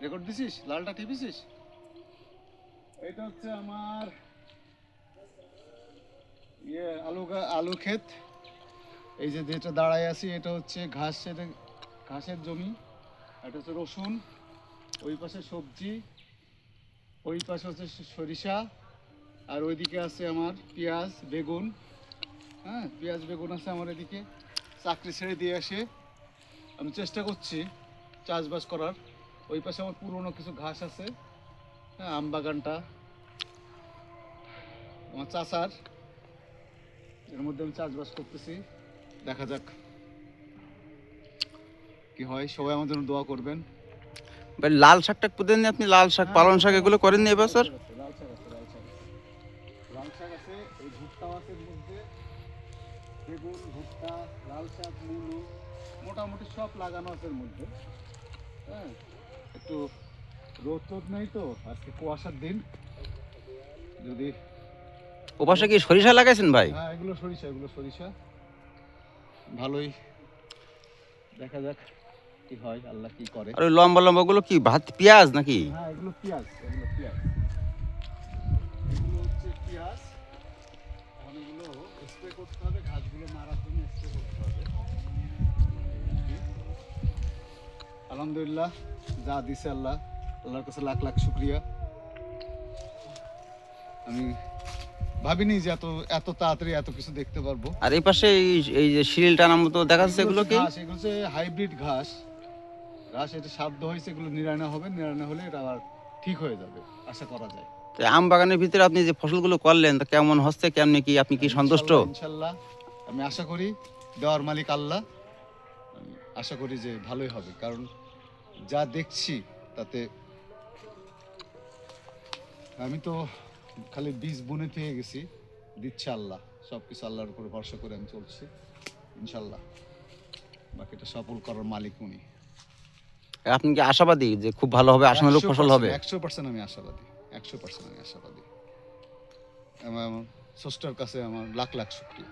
Record দিছিস? লালটা টিপিছিস? এটা হচ্ছে আমার আলু ক্ষেত। এই যে যেটা দাঁড়ায় আছি এটা হচ্ছে ঘাসের জমি। এটা হচ্ছে রসুন, ওই পাশে সবজি, ওই পাশে হচ্ছে সরিষা, আর ওইদিকে আছে আমার পেঁয়াজ বেগুন। হ্যাঁ, পেঁয়াজ বেগুন আছে আমার এদিকে। চাকরি ছেড়ে দিয়ে আসে আমি চেষ্টা করছি চাষবাস করার। ওই পাশে আমার পুরনো কিছু ঘাস আছে। হ্যাঁ, আম বাগানটা আমার চাচার, এর মধ্যে আমি চাষবাস করতেছি। দেখা যাক কি হয়, সবাই আমার জন্য দোয়া করবেন। ভাই লাল শাকটা পুঁতেন নি আপনি? লাল শাক, পালং শাক এগুলো করেননি এবার স্যার? লাল শাক আছে, লাল শাক আছে, এই ভুট্টা আছে এর মধ্যে, বেগুন, ভুট্টা, লাল শাক, মূলো, মোটামুটি সব লাগানো আছে এর মধ্যে। হ্যাঁ, একটু রোদ নেই তো, আজকে কুয়াশার দিন। যদি ওপাশে কি সরিষা লাগাইছেন ভাই? হ্যাঁ, এগুলো সরিষা ভালোই। দেখা যাক কি হয়, আল্লাহ কি করে। আর ওই লম্বা লম্বা গুলো কি ভাত পেঁয়াজ নাকি? হ্যাঁ, এগুলো পেঁয়াজ, এগুলো হচ্ছে পেঁয়াজ। এখন এগুলো স্প্রে করতে হবে, ঘাসগুলো মারার জন্য স্প্রে করতে হবে। আলহামদুলিল্লাহ, যা দিছে আল্লাহ, আল্লাহর কাছে লাখ লাখ শুকরিয়া। আমি ভাবিনি যে এত তাড়াতাড়ি এত কিছু দেখতে পারবো। আর এই পাশে এই যে শিরিল টানার মতো দেখা যাচ্ছে, এগুলো কি? এগুলো হচ্ছে হাইব্রিড ঘাস। এটা সাধ্য হয়েছে, এগুলো নিরায়না হবে, নিরায়না হলে এটা আবার ঠিক হয়ে যাবে আশা করা যায়। তো আম বাগানের ভিতরে আপনি যে ফসলগুলো করলেন তা কেমন হচ্ছে, কেমনি কি, আপনি কি সন্তুষ্ট? ইনশাল্লাহ আমি আশা করি, দেওয়ার মালিক আল্লাহ, আমি আশা করি যে ভালোই হবে। কারণ যা দেখছি তাতে আমি তো খালি বীজ বুনে পেয়ে গেছি, দিচ্ছে আল্লাহ। সব কিছু আল্লাহর উপরে ভরসা করে আমি চলছি ইনশাল্লাহ। বাকিটা সফল করার মালিক উনি। আপনি কি আশাবাদী যে খুব ভালো হবে, আশানুরূপ ফসল হবে? 100% আমি আশাবাদী, 100% আমি আশাবাদী। আমার স্রষ্টার কাছে আমার লাখ লাখ শুকরিয়া।